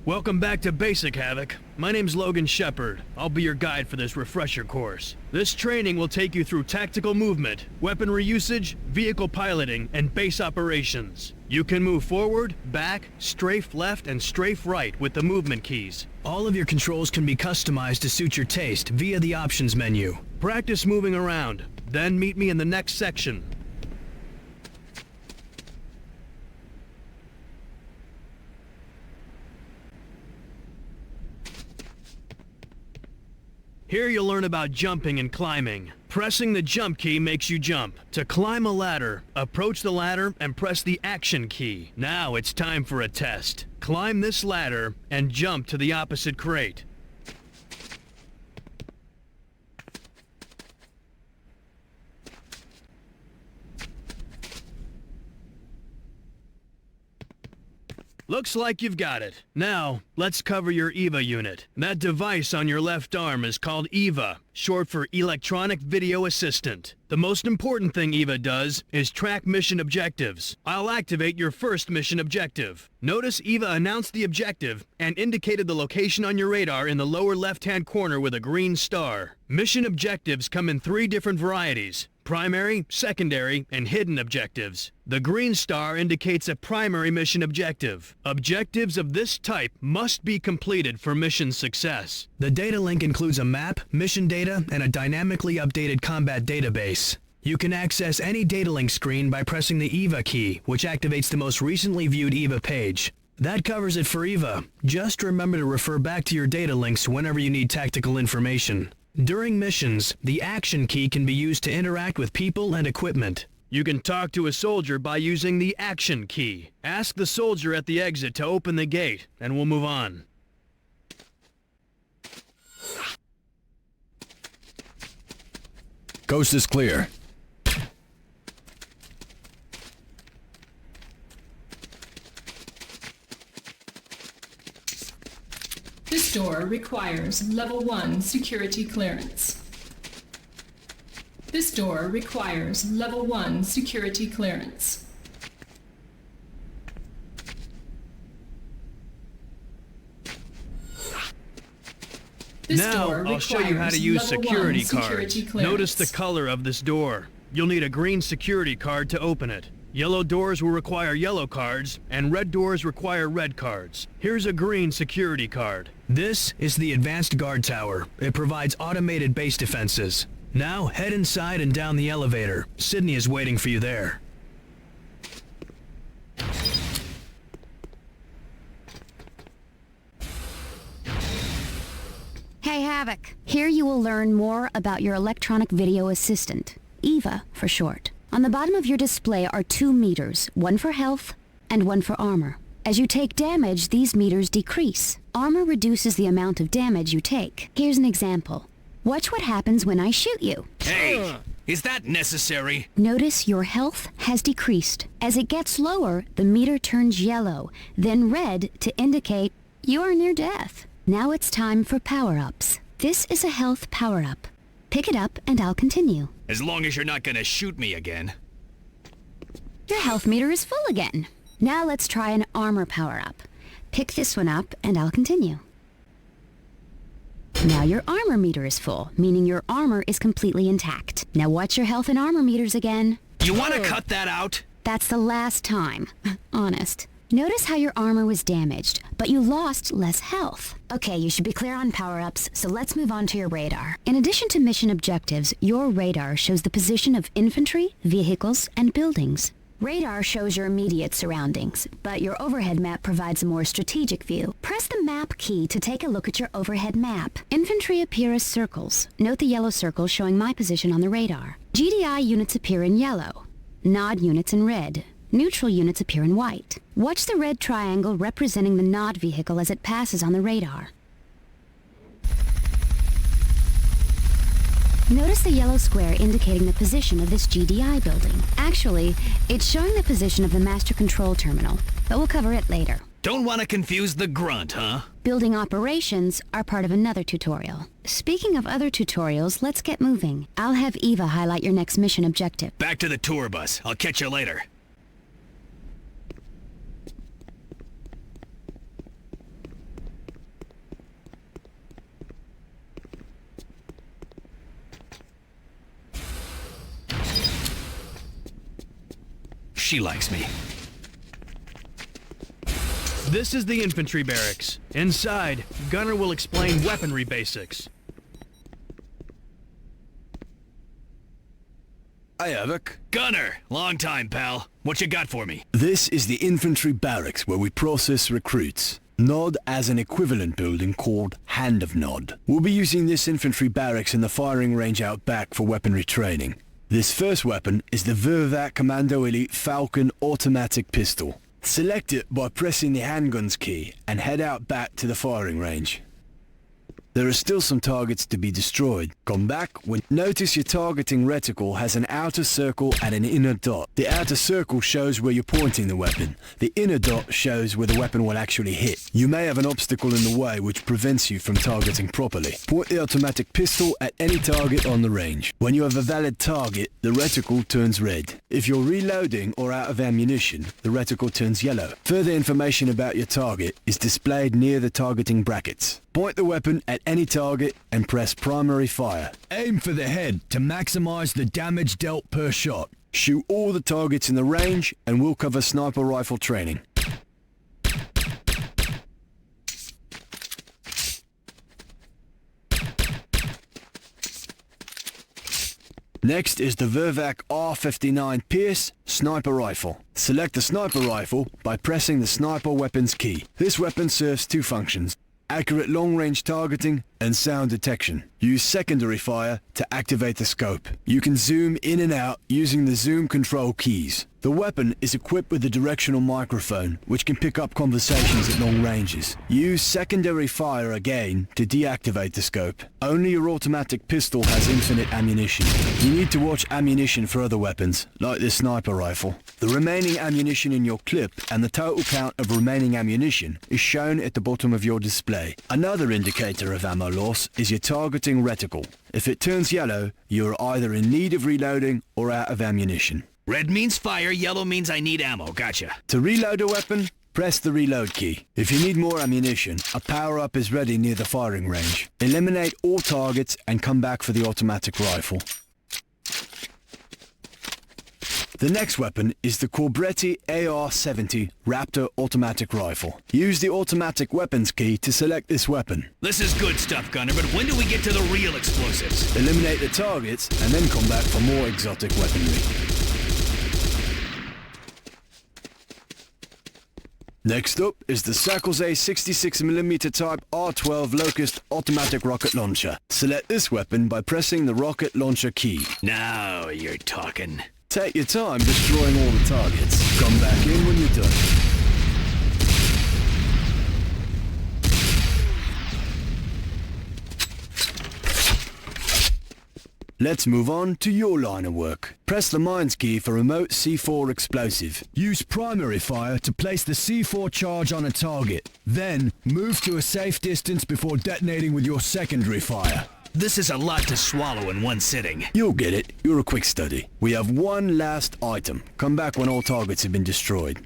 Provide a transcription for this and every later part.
Welcome back to Basic Havoc. My name's Logan Sheppard. I'll be your guide for this refresher course. This training will take you through tactical movement, weaponry usage, vehicle piloting, and base operations. You can move forward, back, strafe left, and strafe right with the movement keys. All of your controls can be customized to suit your taste via the options menu. Practice moving around, then meet me in the next section. Here you'll learn about jumping and climbing. Pressing the jump key makes you jump. To climb a ladder, approach the ladder and press the action key. Now it's time for a test. Climb this ladder and jump to the opposite crate. Looks like you've got it. Now, let's cover your EVA unit. That device on your left arm is called EVA, short for Electronic Video Assistant. The most important thing EVA does is track mission objectives. I'll activate your first mission objective. Notice EVA announced the objective and indicated the location on your radar in the lower left-hand corner with a green star. Mission objectives come in 3 different varieties: primary, secondary, and hidden objectives. The green star indicates a primary mission objective. Objectives of this type must be completed for mission success. The data link includes a map, mission data, and a dynamically updated combat database. You can access any data link screen by pressing the EVA key, which activates the most recently viewed EVA page. That covers it for EVA. Just remember to refer back to your data links whenever you need tactical information. During missions, the action key can be used to interact with people and equipment. You can talk to a soldier by using the action key. Ask the soldier at the exit to open the gate, and we'll move on. Coast is clear. This door requires Level 1 security clearance. This door requires Level 1 security clearance. Now, I'll show you how to use security cards. Notice the color of this door. You'll need a green security card to open it. Yellow doors will require yellow cards, and red doors require red cards. Here's a green security card. This is the Advanced Guard Tower. It provides automated base defenses. Now, head inside and down the elevator. Sydney is waiting for you there. Hey Havoc, here you will learn more about your electronic video assistant, EVA for short. On the bottom of your display are 2 meters, one for health and one for armor. As you take damage, these meters decrease. Armor reduces the amount of damage you take. Here's an example. Watch what happens when I shoot you. Hey, is that necessary? Notice your health has decreased. As it gets lower, the meter turns yellow, then red to indicate you are near death. Now it's time for power-ups. This is a health power-up. Pick it up and I'll continue. As long as you're not gonna shoot me again. Your health meter is full again. Now let's try an armor power-up. Pick this one up and I'll continue. Now your armor meter is full, meaning your armor is completely intact. Now watch your health and armor meters again. You wanna cut that out? That's the last time. Honest. Notice how your armor was damaged, but you lost less health. Okay, you should be clear on power-ups, so let's move on to your radar. In addition to mission objectives, your radar shows the position of infantry, vehicles, and buildings. Radar shows your immediate surroundings, but your overhead map provides a more strategic view. Press the map key to take a look at your overhead map. Infantry appear as circles. Note the yellow circle showing my position on the radar. GDI units appear in yellow. Nod units in red. Neutral units appear in white. Watch the red triangle representing the nod vehicle as it passes on the radar. Notice the yellow square indicating the position of this GDI building. Actually, it's showing the position of the master control terminal, but we'll cover it later. Don't want to confuse the grunt, huh? Building operations are part of another tutorial. Speaking of other tutorials, let's get moving. I'll have Eva highlight your next mission objective. Back to the tour bus. I'll catch you later. she likes me. This is the infantry barracks. Inside, Gunner will explain weaponry basics. Hi, Havoc. Gunner! Long time, pal. What you got for me? This is the infantry barracks where we process recruits. Nod has an equivalent building called Hand of Nod. We'll be using this infantry barracks in the firing range out back for weaponry training. This first weapon is the Havoc Commando Elite Falcon automatic pistol. Select it by pressing the handguns key and head out back to the firing range. There are still some targets to be destroyed. Come back when notice your targeting reticle has an outer circle and an inner dot. The outer circle shows where you're pointing the weapon. The inner dot shows where the weapon will actually hit. You may have an obstacle in the way which prevents you from targeting properly. Point the automatic pistol at any target on the range. When you have a valid target, the reticle turns red. If you're reloading or out of ammunition, the reticle turns yellow. Further information about your target is displayed near the targeting brackets. Point the weapon at any target and press primary fire. Aim for the head to maximize the damage dealt per shot. Shoot all the targets in the range and we'll cover sniper rifle training. Next is the Havoc R59 Pierce sniper rifle. Select the sniper rifle by pressing the sniper weapons key. This weapon serves two functions: accurate long-range targeting and sound detection. Use secondary fire to activate the scope. You can zoom in and out using the zoom control keys. The weapon is equipped with a directional microphone, which can pick up conversations at long ranges. Use secondary fire again to deactivate the scope. Only your automatic pistol has infinite ammunition. You need to watch ammunition for other weapons, like this sniper rifle. The remaining ammunition in your clip and the total count of remaining ammunition is shown at the bottom of your display. Another indicator of ammo loss is your targeting reticle. If it turns yellow, you are either in need of reloading or out of ammunition. Red means fire, yellow means I need ammo. Gotcha. To reload a weapon, press the reload key. If you need more ammunition, a power-up is ready near the firing range. Eliminate all targets and come back for the automatic rifle. The next weapon is the Corbretti AR-70 Raptor automatic rifle. Use the automatic weapons key to select this weapon. This is good stuff, Gunner, but when do we get to the real explosives? Eliminate the targets and then come back for more exotic weaponry. Next up is the Sarkozy 66mm type R12 Locust automatic rocket launcher. Select this weapon by pressing the rocket launcher key. Now you're talking. Take your time destroying all the targets. Come back in when you're done. Let's move on to your line of work. Press the mines key for remote C4 explosive. Use primary fire to place the C4 charge on a target. Then, move to a safe distance before detonating with your secondary fire. This is a lot to swallow in one sitting. You'll get it. You're a quick study. We have one last item. Come back when all targets have been destroyed.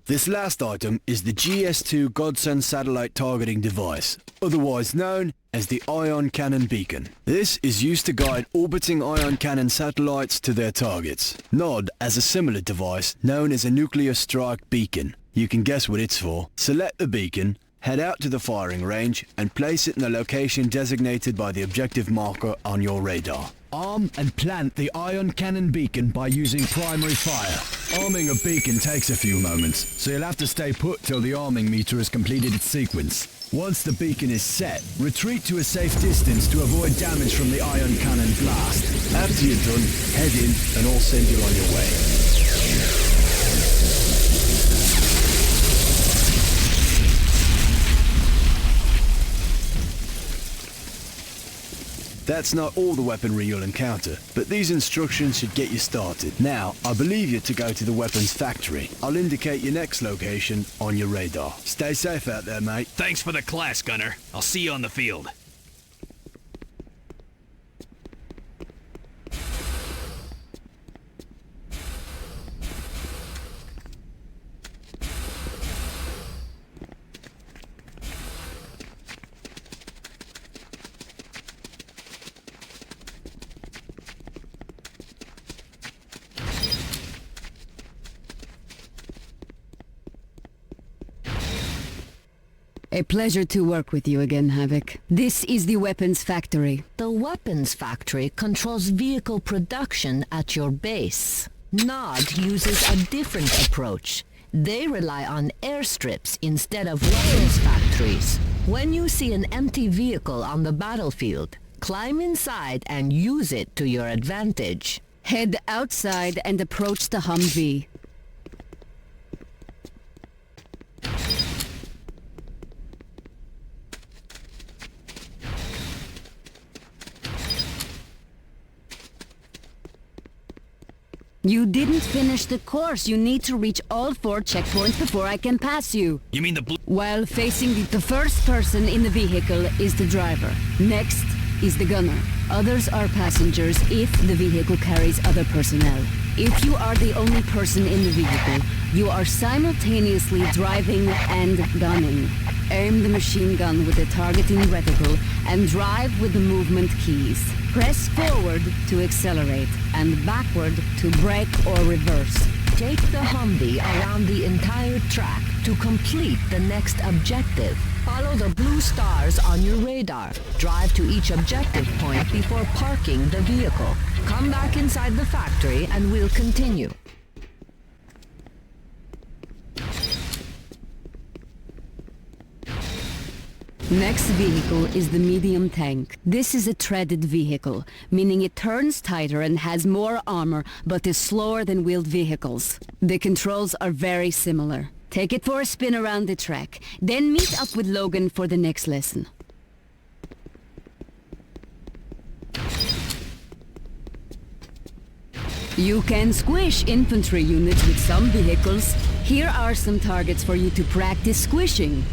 This last item is the GS2 Godsend satellite targeting device, otherwise known as the ion cannon beacon. This is used to guide orbiting ion cannon satellites to their targets. Nod has a similar device known as a nuclear strike beacon. You can guess what it's for. Select the beacon, head out to the firing range, and place it in the location designated by the objective marker on your radar. Arm and plant the ion cannon beacon by using primary fire. Arming a beacon takes a few moments, so you'll have to stay put till the arming meter has completed its sequence. Once the beacon is set, retreat to a safe distance to avoid damage from the ion cannon blast. After you're done, head in and I'll send you on your way. That's not all the weaponry you'll encounter, but these instructions should get you started. Now, I believe you to go to the weapons factory. I'll indicate your next location on your radar. Stay safe out there, mate. Thanks for the class, Gunner. I'll see you on the field. A pleasure to work with you again, Havoc. This is the weapons factory. The weapons factory controls vehicle production at your base. NOD uses a different approach. They rely on airstrips instead of weapons factories. When you see an empty vehicle on the battlefield, climb inside and use it to your advantage. Head outside and approach the Humvee. You didn't finish the course. You need to reach all 4 checkpoints before I can pass you. You mean the blue... While facing the first person in the vehicle is the driver. Next is the gunner. Others are passengers if the vehicle carries other personnel. If you are the only person in the vehicle, you are simultaneously driving and gunning. Aim the machine gun with the targeting reticle and drive with the movement keys. Press forward to accelerate and backward to brake or reverse. Take the Humvee around the entire track to complete the next objective. Follow the blue stars on your radar. Drive to each objective point before parking the vehicle. Come back inside the factory and we'll continue. Next vehicle is the medium tank. This is a treaded vehicle, meaning it turns tighter and has more armor, but is slower than wheeled vehicles. The controls are very similar. Take it for a spin around the track, then meet up with Logan for the next lesson. You can squish infantry units with some vehicles. Here are some targets for you to practice squishing.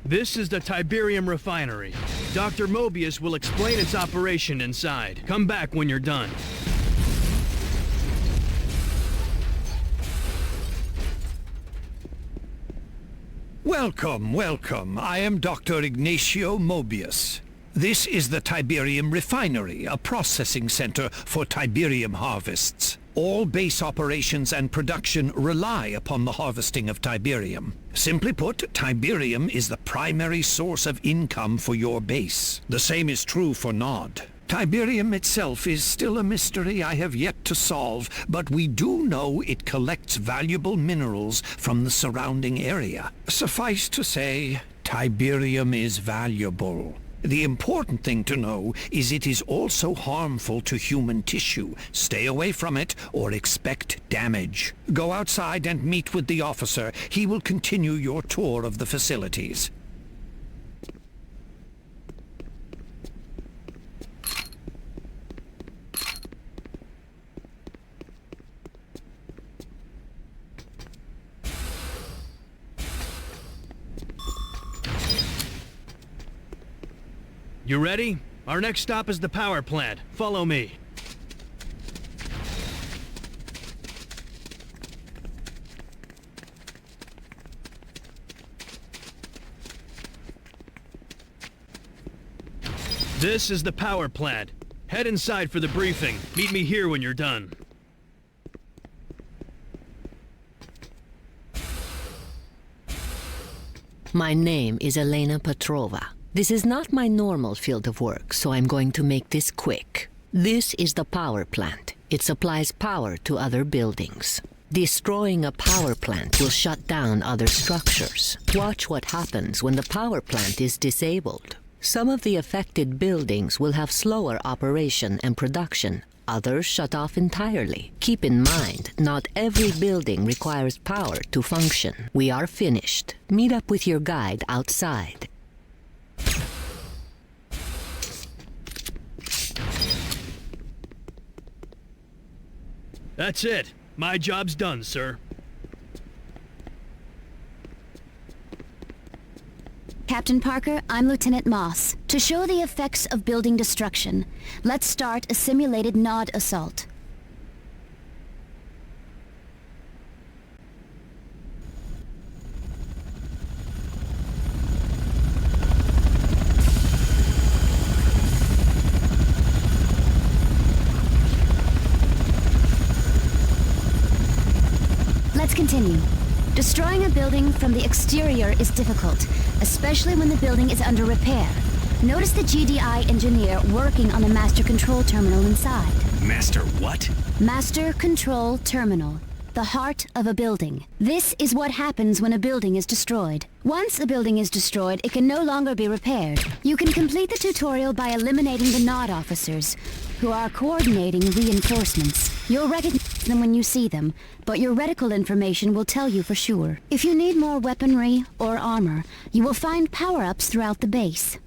This is the Tiberium refinery. Dr. Mobius will explain its operation inside. Come back when you're done. Welcome, welcome. I am Dr. Ignacio Mobius. This is the Tiberium refinery, a processing center for Tiberium harvests. All base operations and production rely upon the harvesting of Tiberium. Simply put, Tiberium is the primary source of income for your base. The same is true for NOD. Tiberium itself is still a mystery I have yet to solve, but we do know it collects valuable minerals from the surrounding area. Suffice to say, Tiberium is valuable. The important thing to know is it is also harmful to human tissue. Stay away from it or expect damage. Go outside and meet with the officer. He will continue your tour of the facilities. You ready? Our next stop is the power plant. Follow me. This is the power plant. Head inside for the briefing. Meet me here when you're done. My name is Elena Petrova. This is not my normal field of work, so I'm going to make this quick. This is the power plant. It supplies power to other buildings. Destroying a power plant will shut down other structures. Watch what happens when the power plant is disabled. Some of the affected buildings will have slower operation and production. Others shut off entirely. Keep in mind, not every building requires power to function. We are finished. Meet up with your guide outside. That's it. My job's done, sir. Captain Parker, I'm Lieutenant Moss. To show the effects of building destruction, let's start a simulated Nod assault. Let's continue. Destroying a building from the exterior is difficult, especially when the building is under repair. Notice the GDI engineer working on the master control terminal inside. Master what? Master Control Terminal, the heart of a building. This is what happens when a building is destroyed. Once a building is destroyed, it can no longer be repaired. You can complete the tutorial by eliminating the Nod officers, who are coordinating reinforcements. You'll recognize them when you see them, but your reticle information will tell you for sure. If you need more weaponry or armor, you will find power-ups throughout the base.